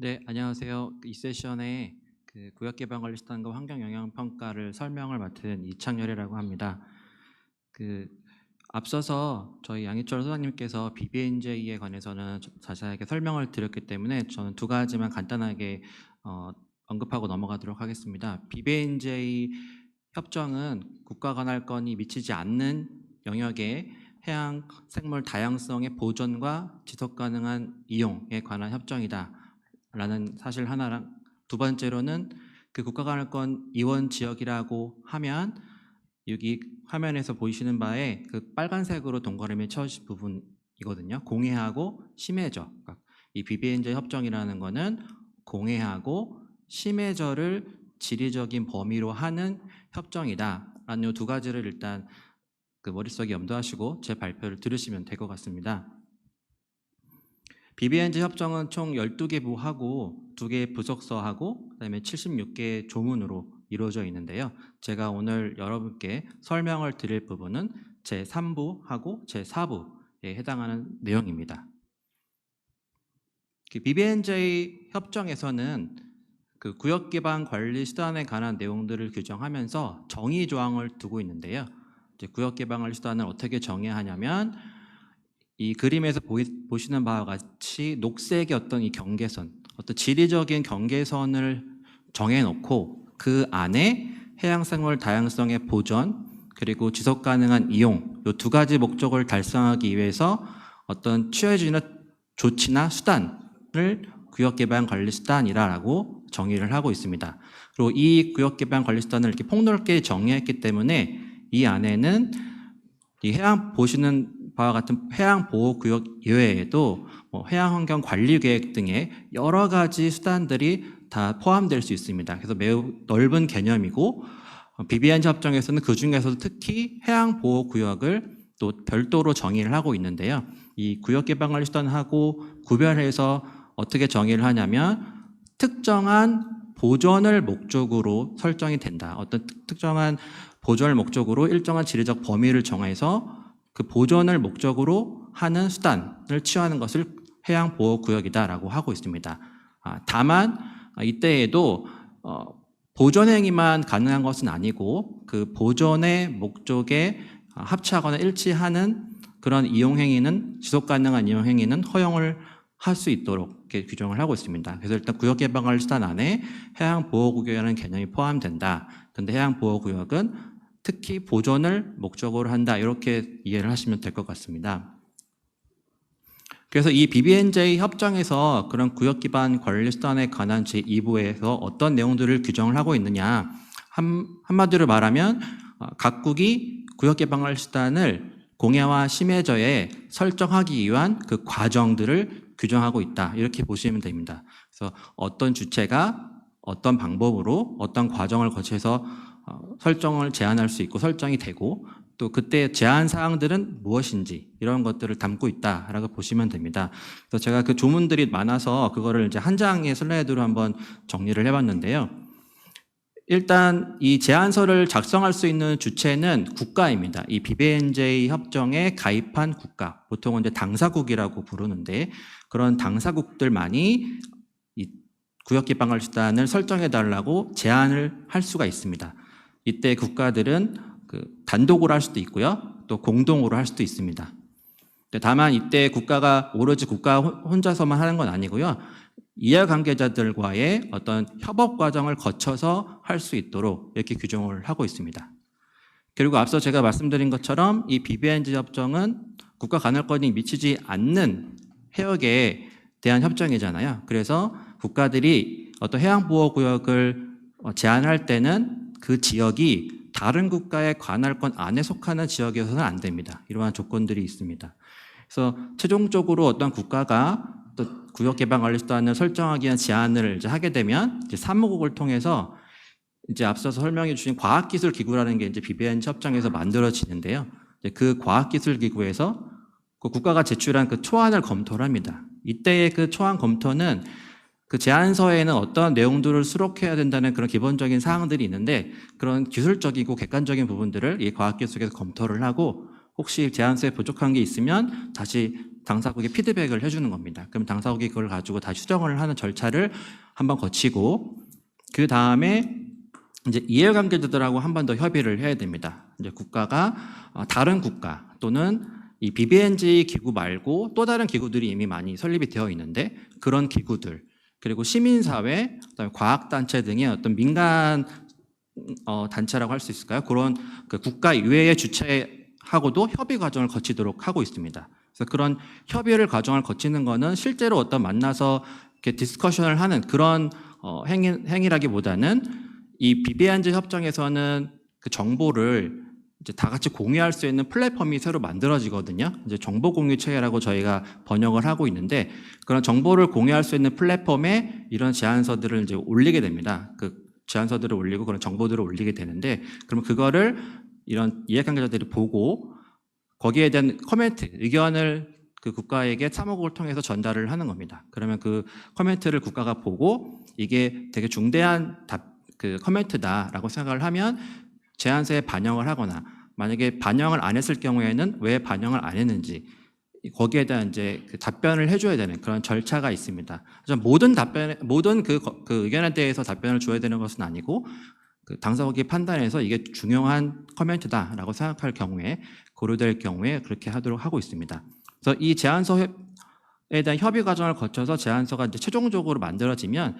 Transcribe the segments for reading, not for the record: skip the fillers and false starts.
네, 안녕하세요. 이 세션에 구역개방관리수단과 환경영향평가를 설명을 맡은 이창열이라고 합니다. 그 앞서서 저희 양희철 소장님께서 BBNJ에 관해서는 자세하게 설명을 드렸기 때문에 저는 두 가지만 간단하게 언급하고 넘어가도록 하겠습니다. BBNJ 협정은 국가관할권이 미치지 않는 영역의 해양 생물 다양성의 보존과 지속 가능한 이용에 관한 협정이다 라는 사실 하나랑, 두 번째로는 그 국가관할권 이원 지역이라고 하면 여기 화면에서 보이시는 바에 그 빨간색으로 동그라미 쳐주신 부분이거든요. 공해하고 심해저. 그러니까 이 BBNJ 협정이라는 거는 공해하고 심해저를 지리적인 범위로 하는 협정이다 라는 이 두 가지를 일단 그 머릿속에 염두하시고 제 발표를 들으시면 될 것 같습니다. BBNJ 협정은 총 12개 부하고 2개 부속서하고 그다음에 76개 조문으로 이루어져 있는데요. 제가 오늘 여러분께 설명을 드릴 부분은 제3부하고 제4부에 해당하는 내용입니다. BBNJ 협정에서는 그 구역개방관리수단에 관한 내용들을 규정하면서 정의 조항을 두고 있는데요. 이제 구역개방관리수단을 어떻게 정의하냐면 이 그림에서 보시는 바와 같이 녹색의 어떤 이 경계선, 어떤 지리적인 경계선을 정해놓고 그 안에 해양생물 다양성의 보존 그리고 지속 가능한 이용 이 두 가지 목적을 달성하기 위해서 어떤 취해지는 조치나 수단을 구역개방관리수단이라고 정의를 하고 있습니다. 그리고 이 구역개방관리수단을 이렇게 폭넓게 정의했기 때문에 이 안에는 이 해양 보시는 바와 같은 해양보호구역 이외에도 해양환경관리계획 등의 여러 가지 수단들이 다 포함될 수 있습니다. 그래서 매우 넓은 개념이고 BBNJ 협정에서는 그 중에서도 특히 해양보호구역을 또 별도로 정의를 하고 있는데요. 이 구역개방관리수단하고 구별해서 어떻게 정의를 하냐면 특정한 보존을 목적으로 설정이 된다. 어떤 특정한 보존을 목적으로 일정한 지리적 범위를 정해서 그 보존을 목적으로 하는 수단을 취하는 것을 해양보호구역이다라고 하고 있습니다. 다만 이때에도 보존 행위만 가능한 것은 아니고 그 보존의 목적에 합치하거나 일치하는 그런 이용 행위는 지속 가능한 이용 행위는 허용을 할 수 있도록 이렇게 규정을 하고 있습니다. 그래서 일단 구역개방관리수단 안에 해양보호구역이라는 개념이 포함된다. 그런데 해양보호구역은 특히 보존을 목적으로 한다. 이렇게 이해를 하시면 될 것 같습니다. 그래서 이 BBNJ 협정에서 그런 구역기반관리수단에 관한 제2부에서 어떤 내용들을 규정을 하고 있느냐. 한마디로 말하면 각국이 구역개방관리수단을 공해와 심해저에 설정하기 위한 그 과정들을 규정하고 있다. 이렇게 보시면 됩니다. 그래서 어떤 주체가 어떤 방법으로 어떤 과정을 거쳐서 설정을 제한할 수 있고 설정이 되고 또 그때 제한 사항들은 무엇인지 이런 것들을 담고 있다라고 보시면 됩니다. 그래서 제가 그 조문들이 많아서 그거를 이제 한 장의 슬라이드로 한번 정리를 해봤는데요. 일단 이 제안서를 작성할 수 있는 주체는 국가입니다. 이 BBNJ 협정에 가입한 국가, 보통은 이제 당사국이라고 부르는데 그런 당사국들만이 이 구역개방관리수단을 설정해달라고 제안을 할 수가 있습니다. 이때 국가들은 단독으로 할 수도 있고요, 또 공동으로 할 수도 있습니다. 다만 이때 국가가 오로지 국가 혼자서만 하는 건 아니고요. 이해관계자들과의 어떤 협업 과정을 거쳐서 할 수 있도록 이렇게 규정을 하고 있습니다. 그리고 앞서 제가 말씀드린 것처럼 이 BBNJ 협정은 국가 관할권이 미치지 않는 해역에 대한 협정이잖아요. 그래서 국가들이 어떤 해양보호구역을 제한할 때는 그 지역이 다른 국가의 관할권 안에 속하는 지역이어서는 안 됩니다. 이러한 조건들이 있습니다. 그래서 최종적으로 어떤 국가가 또 구역개방관리수단을 설정하기 위한 제안을 이제 하게 되면 이제 사무국을 통해서 이제 앞서서 설명해 주신 과학기술기구라는 게 이제 BBNJ 협정에서 만들어지는데요. 이제 그 과학기술기구에서 그 국가가 제출한 그 초안을 검토를 합니다. 이때의 그 초안 검토는 그 제안서에는 어떤 내용들을 수록해야 된다는 그런 기본적인 사항들이 있는데 그런 기술적이고 객관적인 부분들을 이 과학기술에서 검토를 하고 혹시 제안서에 부족한 게 있으면 다시 당사국에 피드백을 해주는 겁니다. 그럼 당사국이 그걸 가지고 다시 수정을 하는 절차를 한번 거치고 그 다음에 이제 이해관계자들하고 한 번 더 협의를 해야 됩니다. 이제 국가가 다른 국가 또는 이 BBNJ 기구 말고 또 다른 기구들이 이미 많이 설립이 되어 있는데 그런 기구들 그리고 시민사회, 그다음에 과학단체 등의 어떤 민간 단체라고 할 수 있을까요? 그런 그 국가 이외의 주체하고도 협의 과정을 거치도록 하고 있습니다. 그래서 그런 협의를 과정을 거치는 거는 실제로 어떤 만나서 이렇게 디스커션을 하는 그런 행위라기보다는 이 BBNJ 협정에서는 그 정보를 이제 다 같이 공유할 수 있는 플랫폼이 새로 만들어지거든요. 이제 정보 공유 체계라고 저희가 번역을 하고 있는데 그런 정보를 공유할 수 있는 플랫폼에 이런 제안서들을 이제 올리게 됩니다. 그 제안서들을 올리고 그런 정보들을 올리게 되는데 그럼 그거를 이런 이해관계자들이 보고 거기에 대한 코멘트, 의견을 그 국가에게 사무국을 통해서 전달을 하는 겁니다. 그러면 그 코멘트를 국가가 보고 이게 되게 중대한 그 코멘트다라고 생각을 하면 제안서에 반영을 하거나 만약에 반영을 안 했을 경우에는 왜 반영을 안 했는지 거기에 대한 이제 그 답변을 해줘야 되는 그런 절차가 있습니다. 모든 그 의견에 대해서 답변을 줘야 되는 것은 아니고 그 당사국이 판단해서 이게 중요한 코멘트다라고 생각할 경우에 고려될 경우에 그렇게 하도록 하고 있습니다. 그래서 이 제안서에 대한 협의 과정을 거쳐서 제안서가 이제 최종적으로 만들어지면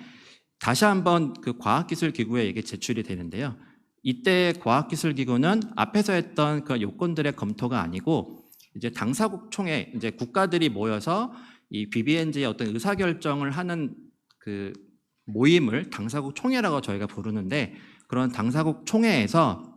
다시 한번 그 과학기술기구에 이게 제출이 되는데요. 이때 과학기술기구는 앞에서 했던 그 요건들의 검토가 아니고 이제 당사국 총회, 이제 국가들이 모여서 이 BBNJ의 어떤 의사결정을 하는 그 모임을 당사국 총회라고 저희가 부르는데 그런 당사국 총회에서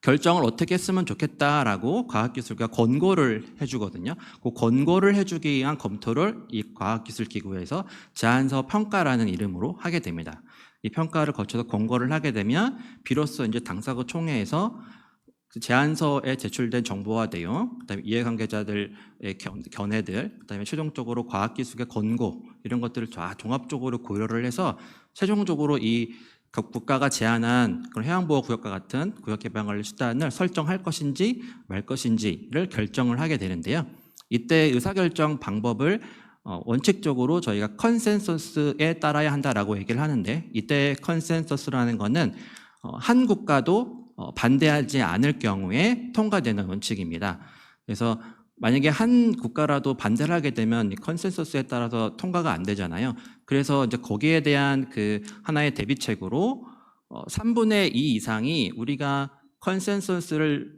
결정을 어떻게 했으면 좋겠다라고 과학기술과 권고를 해주거든요. 그 권고를 해주기 위한 검토를 이 과학기술기구에서 제안서 평가라는 이름으로 하게 됩니다. 이 평가를 거쳐서 권고를 하게 되면 비로소 이제 당사국 총회에서 그 제안서에 제출된 정보와 내용, 그다음에 이해관계자들의 견해들, 그다음에 최종적으로 과학기술의 권고 이런 것들을 다 종합적으로 고려를 해서 최종적으로 이 국가가 제안한 그런 해양보호구역과 같은 구역개방관리 수단을 설정할 것인지 말 것인지를 결정을 하게 되는데요. 이때 의사결정 방법을 원칙적으로 저희가 컨센서스에 따라야 한다라고 얘기를 하는데 이때 컨센서스라는 거는 한 국가도 반대하지 않을 경우에 통과되는 원칙입니다. 그래서 만약에 한 국가라도 반대를 하게 되면 컨센서스에 따라서 통과가 안 되잖아요. 그래서 이제 거기에 대한 그 하나의 대비책으로 3분의 2 이상이 우리가 컨센서스를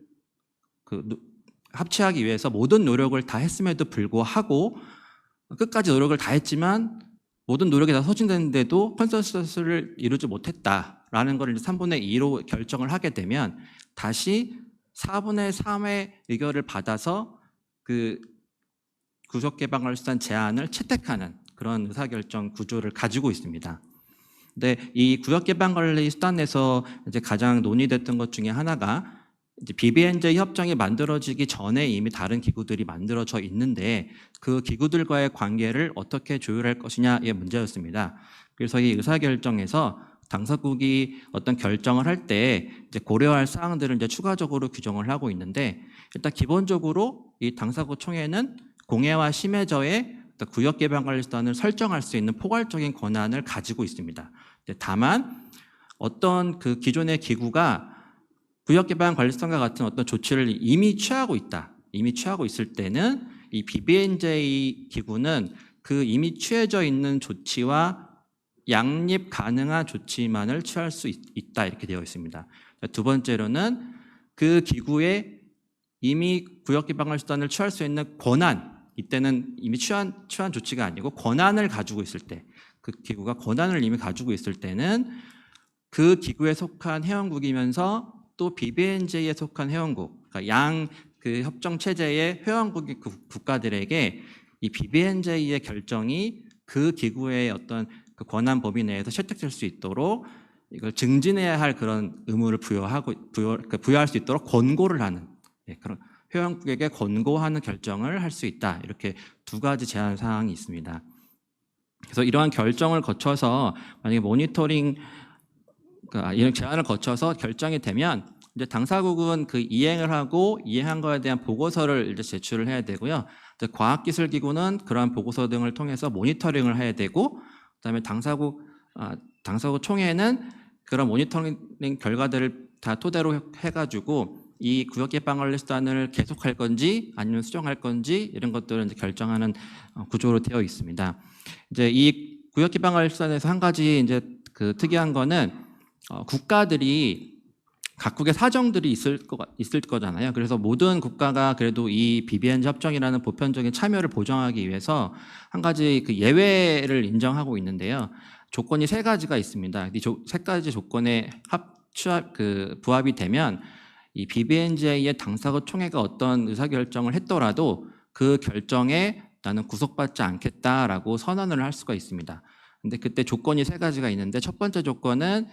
합치하기 위해서 모든 노력을 다 했음에도 불구하고 끝까지 노력을 다 했지만 모든 노력이 다 소진됐는데도 컨센서스를 이루지 못했다라는 걸 3분의 2로 결정을 하게 되면 다시 4분의 3의 의견을 받아서 그 구역개방관리수단 제안을 채택하는 그런 의사결정 구조를 가지고 있습니다. 근데 이 구역개방관리수단에서 이제 가장 논의됐던 것 중에 하나가 이제 BBNJ 협정이 만들어지기 전에 이미 다른 기구들이 만들어져 있는데 그 기구들과의 관계를 어떻게 조율할 것이냐의 문제였습니다. 그래서 이 의사결정에서 당사국이 어떤 결정을 할 때 이제 고려할 사항들을 이제 추가적으로 규정을 하고 있는데 일단 기본적으로 이 당사국 총회는 공해와 심해저의 구역개방관리수단을 설정할 수 있는 포괄적인 권한을 가지고 있습니다. 다만 어떤 그 기존의 기구가 구역개방관리수단과 같은 어떤 조치를 이미 취하고 있다. 이미 취하고 있을 때는 이 BBNJ 기구는 그 이미 취해져 있는 조치와 양립 가능한 조치만을 취할 수 있다 이렇게 되어 있습니다. 두 번째로는 그 기구에 이미 구역개방관리수단을 취할 수 있는 권한, 이때는 이미 취한 조치가 아니고 권한을 가지고 있을 때, 그 기구가 권한을 이미 가지고 있을 때는 그 기구에 속한 회원국이면서 또 BBNJ에 속한 회원국, 그러니까 그 협정 체제의 회원국의 국가들에게 이 BBNJ의 결정이 그 기구의 어떤 그 권한 범위 내에서 채택될 수 있도록 이걸 증진해야 할 그런 의무를 부여할 수 있도록 권고를 하는 그런 회원국에게 권고하는 결정을 할 수 있다. 이렇게 두 가지 제한 사항이 있습니다. 그래서 이러한 결정을 거쳐서 만약에 모니터링 이런 제안을 거쳐서 결정이 되면 이제 당사국은 그 이행을 하고 이행한 거에 대한 보고서를 이제 제출을 해야 되고요. 과학기술기구는 그러한 보고서 등을 통해서 모니터링을 해야 되고, 그다음에 당사국 총회는 그런 모니터링 결과들을 다 토대로 해가지고 이 구역개방관리수단을 계속할 건지 아니면 수정할 건지 이런 것들을 이제 결정하는 구조로 되어 있습니다. 이제 이 구역개방관리수단에서 한 가지 이제 그 특이한 거는 국가들이 각국의 사정들이 있을 거잖아요. 그래서 모든 국가가 그래도 이 BBNJ 협정이라는 보편적인 참여를 보장하기 위해서 한 가지 그 예외를 인정하고 있는데요. 조건이 3가지가 있습니다. 이 3가지 조건에 부합이 되면 이 BBNJ의 당사국 총회가 어떤 의사결정을 했더라도 그 결정에 나는 구속받지 않겠다라고 선언을 할 수가 있습니다. 근데 그때 조건이 3가지가 있는데, 첫 번째 조건은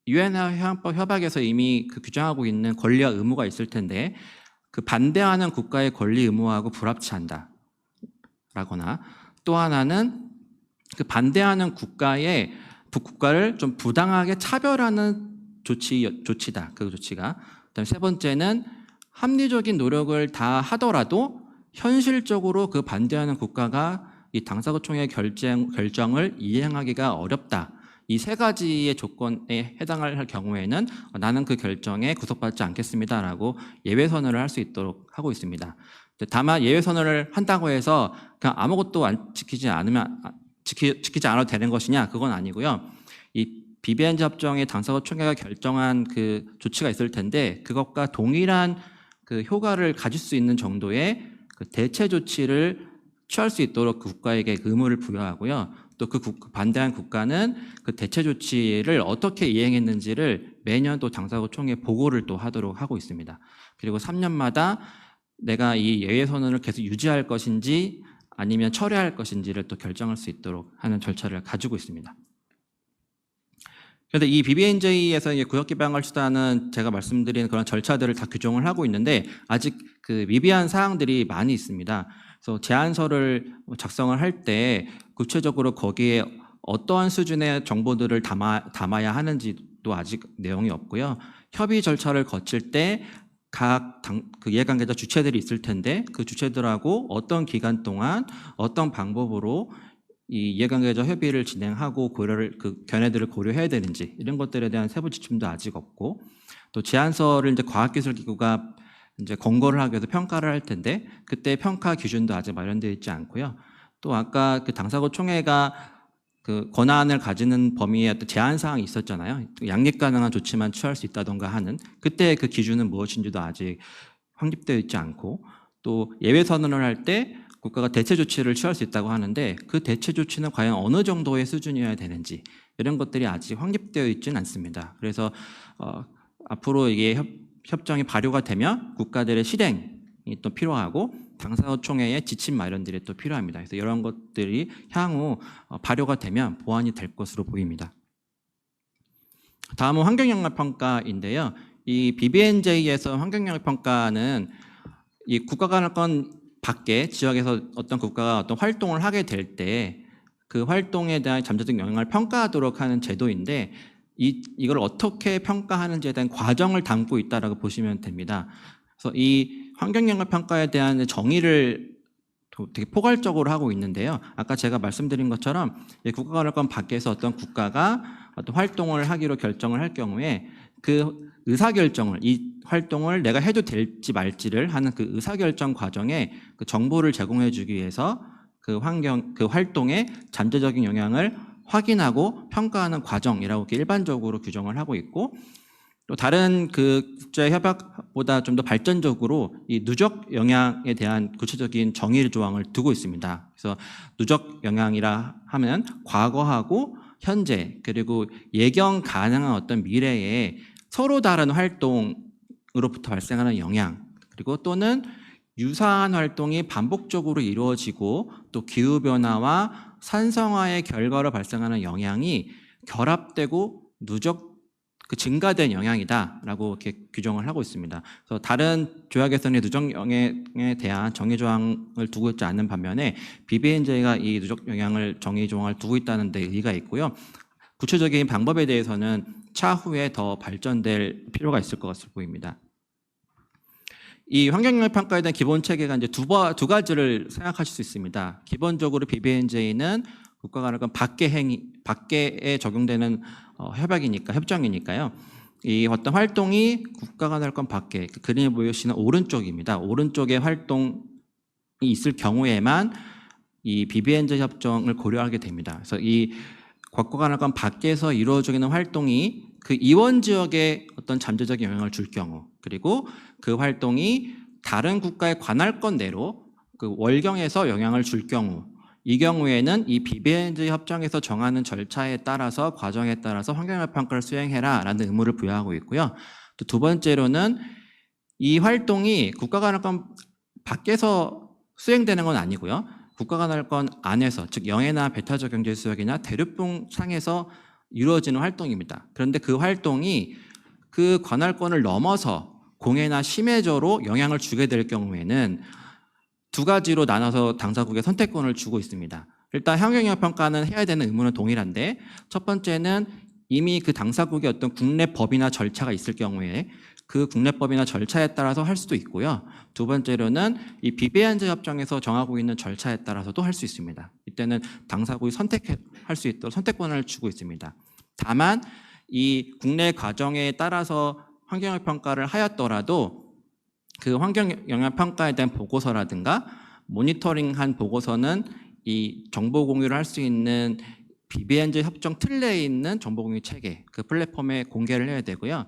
유엔 해양법 협약에서 이미 그 규정하고 있는 권리와 의무가 있을 텐데 그 반대하는 국가의 권리 의무하고 불합치 않다 라거나, 또 하나는 그 반대하는 국가를 좀 부당하게 차별하는 조치다. 그 조치가. 그다음에 3번째는 합리적인 노력을 다 하더라도 현실적으로 그 반대하는 국가가 이 당사국 총회 결정을 이행하기가 어렵다. 이 3가지의 조건에 해당할 경우에는 나는 그 결정에 구속받지 않겠습니다라고 예외 선언을 할 수 있도록 하고 있습니다. 다만 예외 선언을 한다고 해서 그냥 아무것도 지키지 않아도 되는 것이냐, 그건 아니고요. 이 BBNJ 협정의 당사국 총회가 결정한 그 조치가 있을 텐데 그것과 동일한 그 효과를 가질 수 있는 정도의 그 대체 조치를 취할 수 있도록 그 국가에게 의무를 부여하고요. 또 그 반대한 국가는 그 대체 조치를 어떻게 이행했는지를 매년 또 당사국 총회 보고를 또 하도록 하고 있습니다. 그리고 3년마다 내가 이 예외 선언을 계속 유지할 것인지 아니면 철회할 것인지를 또 결정할 수 있도록 하는 절차를 가지고 있습니다. 그런데 이 BBNJ에서 구역개방관리수단은 제가 말씀드린 그런 절차들을 다 규정을 하고 있는데 아직 그 미비한 사항들이 많이 있습니다. 그래서 제안서를 작성을 할 때 구체적으로 거기에 어떠한 수준의 정보들을 담아야 하는지도 아직 내용이 없고요. 협의 절차를 거칠 때 각 그 이해관계자 주체들이 있을 텐데 그 주체들하고 어떤 기간 동안 어떤 방법으로 이 이해관계자 협의를 진행하고 그 견해들을 고려해야 되는지 이런 것들에 대한 세부 지침도 아직 없고, 또 제안서를 이제 과학기술기구가 이제 권고를 하기 위해서 평가를 할 텐데 그때 평가 기준도 아직 마련되어 있지 않고요. 또 아까 그 당사국 총회가 그 권한을 가지는 범위에 어떤 제한 사항이 있었잖아요. 양립 가능한 조치만 취할 수 있다던가 하는, 그때 그 기준은 무엇인지도 아직 확립되어 있지 않고, 또 예외 선언을 할 때 국가가 대체 조치를 취할 수 있다고 하는데 그 대체 조치는 과연 어느 정도의 수준이어야 되는지 이런 것들이 아직 확립되어 있지는 않습니다. 그래서 앞으로 이게 협정이 발효가 되면 국가들의 실행이 또 필요하고 당사국 총회의 지침 마련들이 또 필요합니다. 그래서 이런 것들이 향후 발효가 되면 보완이 될 것으로 보입니다. 다음은 환경영향평가인데요. 이 BBNJ에서 환경영향평가는 이 국가관할권 밖에 지역에서 어떤 국가가 어떤 활동을 하게 될 때 그 활동에 대한 잠재적 영향을 평가하도록 하는 제도인데 이걸 어떻게 평가하는지에 대한 과정을 담고 있다라고 보시면 됩니다. 그래서 이 환경영향평가에 대한 정의를 되게 포괄적으로 하고 있는데요. 아까 제가 말씀드린 것처럼 국가관할권 밖에서 어떤 국가가 어떤 활동을 하기로 결정을 할 경우에 그 의사결정을, 이 활동을 내가 해도 될지 말지를 하는 그 의사결정 과정에 그 정보를 제공해 주기 위해서 그 활동의 잠재적인 영향을 확인하고 평가하는 과정이라고 이렇게 일반적으로 규정을 하고 있고, 또 다른 그 국제 협약보다 좀 더 발전적으로 이 누적 영향에 대한 구체적인 정의 조항을 두고 있습니다. 그래서 누적 영향이라 하면 과거하고 현재 그리고 예견 가능한 어떤 미래에 서로 다른 활동으로부터 발생하는 영향, 그리고 또는 유사한 활동이 반복적으로 이루어지고 또 기후변화와 산성화의 결과로 발생하는 영향이 결합되고 증가된 영향이다라고 이렇게 규정을 하고 있습니다. 그래서 다른 조약에서는 누적 영향에 대한 정의 조항을 두고 있지 않는 반면에 BBNJ가 이 누적 영향을 정의 조항을 두고 있다는 데 의의가 있고요. 구체적인 방법에 대해서는 차후에 더 발전될 필요가 있을 것 같아 보입니다. 이 환경영향평가에 대한 기본 체계가 이제 두 가지를 생각하실 수 있습니다. 기본적으로 BBNJ는 국가 간의 밖에에 적용되는 협정이니까요. 이 어떤 활동이 국가 간의 밖에, 그림에 보이시는 오른쪽입니다. 오른쪽에 활동이 있을 경우에만 이 BBNJ 협정을 고려하게 됩니다. 그래서 이 국가 간의 밖에서 이루어지는 활동이 그 이원 지역에 어떤 잠재적인 영향을 줄 경우, 그리고 그 활동이 다른 국가의 관할권 내로 그 월경에서 영향을 줄 경우, 이 경우에는 이 BBNJ 협정에서 정하는 절차에 따라서 과정에 따라서 환경영향 평가를 수행해라라는 의무를 부여하고 있고요. 또 두 번째로는 이 활동이 국가관할권 밖에서 수행되는 건 아니고요. 국가관할권 안에서, 즉 영해나 배타적 경제수역이나 대륙붕 상에서 이루어지는 활동입니다. 그런데 그 활동이 그 관할권을 넘어서 공해나 심해저로 영향을 주게 될 경우에는 두 가지로 나눠서 당사국에 선택권을 주고 있습니다. 일단 환경영향 평가는 해야 되는 의무는 동일한데, 첫 번째는 이미 그 당사국의 어떤 국내 법이나 절차가 있을 경우에 그 국내법이나 절차에 따라서 할 수도 있고요. 두 번째로는 이 BBNJ 협정에서 정하고 있는 절차에 따라서도 할 수 있습니다. 이때는 당사국이 선택할 수 있도록 선택권을 주고 있습니다. 다만 이 국내 과정에 따라서 환경영향 평가를 하였더라도 그 환경영향평가에 대한 보고서라든가 모니터링한 보고서는 이 정보 공유를 할 수 있는 BBNJ 협정 틀 내에 있는 정보 공유 체계, 그 플랫폼에 공개를 해야 되고요.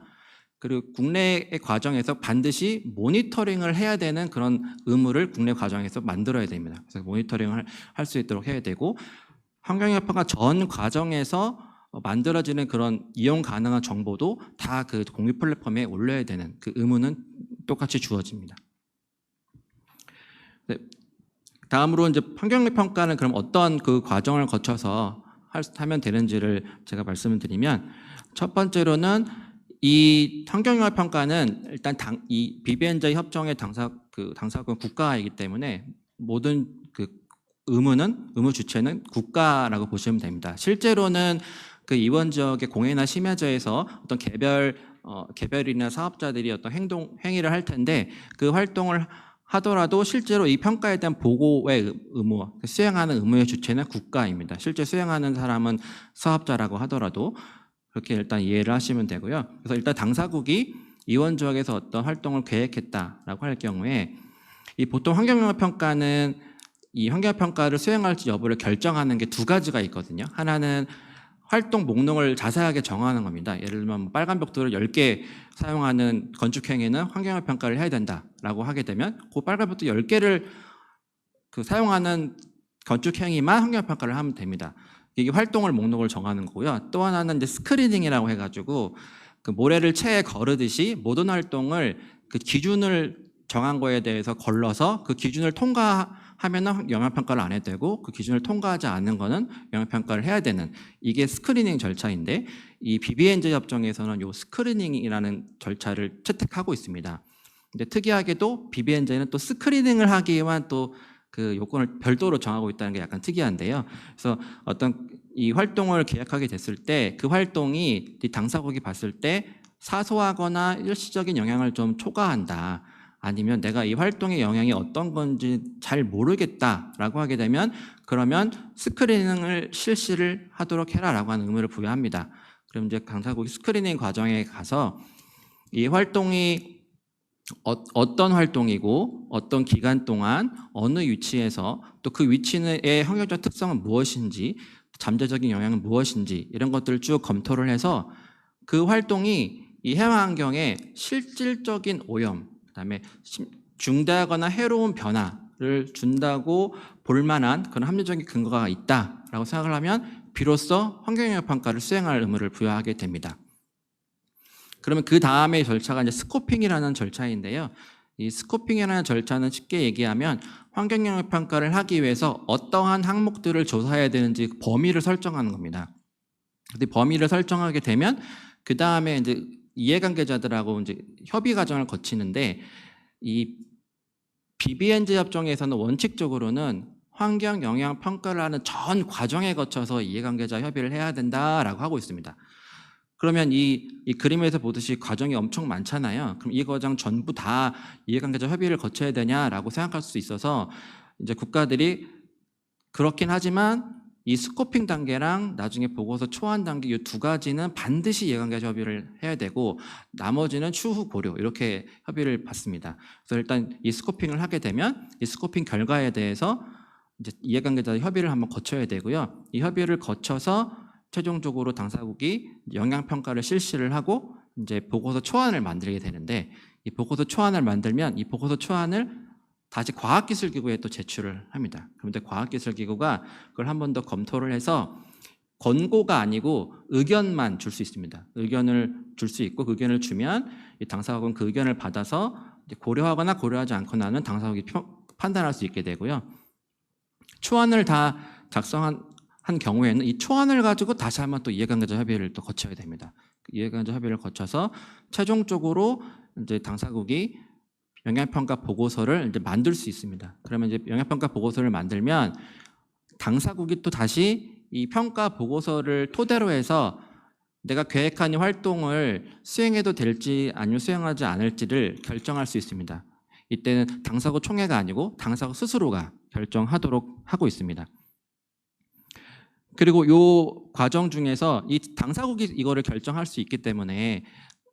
그리고 국내의 과정에서 반드시 모니터링을 해야 되는 그런 의무를 국내 과정에서 만들어야 됩니다. 그래서 모니터링을 할 수 있도록 해야 되고, 환경영향평가 전 과정에서 만들어지는 그런 이용 가능한 정보도 다 그 공유 플랫폼에 올려야 되는 그 의무는 똑같이 주어집니다. 네. 다음으로 이제 환경영향 평가는 그럼 어떤 그 과정을 거쳐서 하면 되는지를 제가 말씀을 드리면, 첫 번째로는 이 환경영향 평가는 일단 이 BBNJ 협정의 당사국 국가이기 때문에 모든 그 의무 주체는 국가라고 보시면 됩니다. 실제로는 그 이원 지역의 공해나 심해저에서 어떤 개별이나 사업자들이 어떤 행위를 할 텐데, 그 활동을 하더라도 실제로 이 평가에 대한 보고의 의무, 수행하는 의무의 주체는 국가입니다. 실제 수행하는 사람은 사업자라고 하더라도 그렇게 일단 이해를 하시면 되고요. 그래서 일단 당사국이 이원 지역에서 어떤 활동을 계획했다라고 할 경우에, 이 보통 환경영향 평가는 이 환경영향 평가를 수행할지 여부를 결정하는 게 두 가지가 있거든요. 하나는 활동 목록을 자세하게 정하는 겁니다. 예를 들면 빨간 벽돌을 10개 사용하는 건축행위는 환경영향 평가를 해야 된다라고 하게 되면 그 빨간 벽돌 10개를 그 사용하는 건축행위만 환경영향 평가를 하면 됩니다. 이게 활동을 목록을 정하는 거고요. 또 하나는 이제 스크리닝이라고 해가지고 그 모래를 체에 거르듯이 모든 활동을 그 기준을 정한 거에 대해서 걸러서 그 기준을 통과하면 영향평가를 안 해도 되고, 그 기준을 통과하지 않는 거는 영향평가를 해야 되는, 이게 스크리닝 절차인데, 이 BBNJ 협정에서는 이 스크리닝이라는 절차를 채택하고 있습니다. 근데 특이하게도 BBNJ는 또 스크리닝을 하기 위한 또 그 요건을 별도로 정하고 있다는 게 약간 특이한데요. 그래서 어떤 이 활동을 계획하게 됐을 때 그 활동이 당사국이 봤을 때 사소하거나 일시적인 영향을 좀 초과한다, 아니면 내가 이 활동의 영향이 어떤 건지 잘 모르겠다라고 하게 되면, 그러면 스크리닝을 실시를 하도록 해라라고 하는 의무를 부여합니다. 그럼 이제 당사국이 스크리닝 과정에 가서 이 활동이 어떤 활동이고 어떤 기간 동안 어느 위치에서, 또 그 위치의 환경적 특성은 무엇인지, 잠재적인 영향은 무엇인지, 이런 것들을 쭉 검토를 해서 그 활동이 이 해양 환경에 실질적인 오염, 그다음에 중대하거나 해로운 변화를 준다고 볼 만한 그런 합리적인 근거가 있다라고 생각을 하면 비로소 환경영향 평가를 수행할 의무를 부여하게 됩니다. 그러면 그 다음의 절차가 이제 스코핑이라는 절차인데요. 이 스코핑이라는 절차는 쉽게 얘기하면 환경영향 평가를 하기 위해서 어떠한 항목들을 조사해야 되는지 범위를 설정하는 겁니다. 근데 범위를 설정하게 되면 그 다음에 이제 이해관계자들하고 이제 협의 과정을 거치는데, 이 BBNJ 협정에서는 원칙적으로는 환경 영향 평가를 하는 전 과정에 거쳐서 이해관계자 협의를 해야 된다라고 하고 있습니다. 그러면 이 그림에서 보듯이 과정이 엄청 많잖아요. 그럼 이 과정 전부 다 이해관계자 협의를 거쳐야 되냐라고 생각할 수 있어서 이제 국가들이 그렇긴 하지만 이 스코핑 단계랑 나중에 보고서 초안 단계 이 두 가지는 반드시 이해관계자 협의를 해야 되고 나머지는 추후 고려 이렇게 협의를 받습니다. 그래서 일단 이 스코핑을 하게 되면 이 스코핑 결과에 대해서 이제 이해관계자 협의를 한번 거쳐야 되고요. 이 협의를 거쳐서 최종적으로 당사국이 영향평가를 실시를 하고 이제 보고서 초안을 만들게 되는데 이 보고서 초안을 만들면 이 보고서 초안을 다시 과학기술기구에 또 제출을 합니다. 그런데 과학기술기구가 그걸 한 번 더 검토를 해서 권고가 아니고 의견만 줄 수 있습니다. 의견을 줄 수 있고 그 의견을 주면 이 당사국은 그 의견을 받아서 이제 고려하거나 고려하지 않거나는 당사국이 판단할 수 있게 되고요. 초안을 다 작성한 경우에는 이 초안을 가지고 다시 한번 또 이해관계자 협의를 또 거쳐야 됩니다. 이해관계자 협의를 거쳐서 최종적으로 이제 당사국이 영향평가 보고서를 이제 만들 수 있습니다. 그러면 이제 영향평가 보고서를 만들면 당사국이 또 다시 이 평가 보고서를 토대로 해서 내가 계획한 이 활동을 수행해도 될지 아니면 수행하지 않을지를 결정할 수 있습니다. 이때는 당사국 총회가 아니고 당사국 스스로가 결정하도록 하고 있습니다. 그리고 이 과정 중에서 이 당사국이 이거를 결정할 수 있기 때문에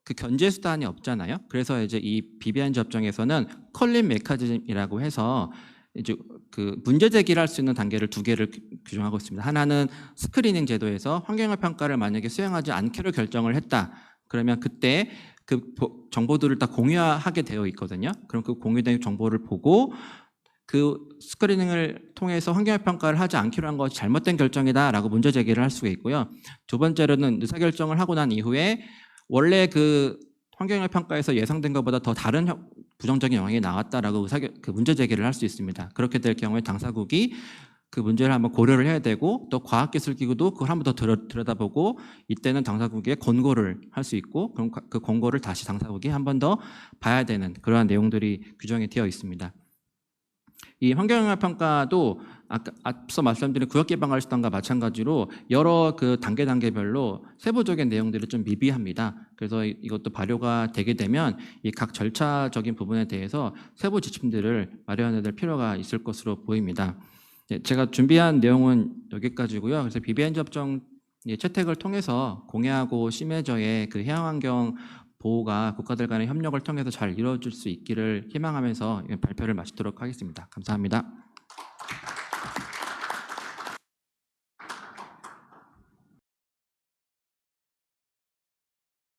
그 견제 수단이 없잖아요. 그래서 이제 이 BBNG 협정에서는 컬링 메커니즘이라고 해서 이제 그 문제 제기를 할 수 있는 단계를 두 개를 규정하고 있습니다. 하나는 스크리닝 제도에서 환경영향 평가를 만약에 수행하지 않기로 결정을 했다. 그러면 그때 그 정보들을 다 공유하게 되어 있거든요. 그럼 그 공유된 정보를 보고 그 스크리닝을 통해서 환경영향 평가를 하지 않기로 한 것이 잘못된 결정이다라고 문제 제기를 할 수가 있고요. 두 번째로는 의사결정을 하고 난 이후에 원래 그 환경영향 평가에서 예상된 것보다 더 다른 부정적인 영향이 나왔다라고 그 문제 제기를 할 수 있습니다. 그렇게 될 경우에 당사국이 그 문제를 한번 고려를 해야 되고 또 과학기술기구도 그걸 한번 더 들여다보고 이때는 당사국에 권고를 할 수 있고 그럼 그 권고를 다시 당사국이 한 번 더 봐야 되는 그러한 내용들이 규정이 되어 있습니다. 이 환경영향 평가도 앞서 말씀드린 구역개방관리수단과 마찬가지로 여러 그 단계별로 세부적인 내용들이 좀 미비합니다. 그래서 이것도 발효가 되게 되면 이 각 절차적인 부분에 대해서 세부 지침들을 마련해야 될 필요가 있을 것으로 보입니다. 제가 준비한 내용은 여기까지고요. 그래서 BBNG 협정 채택을 통해서 공해하고 심해저의 그 해양환경 보호가 국가들 간의 협력을 통해서 잘 이루어질 수 있기를 희망하면서 발표를 마치도록 하겠습니다. 감사합니다.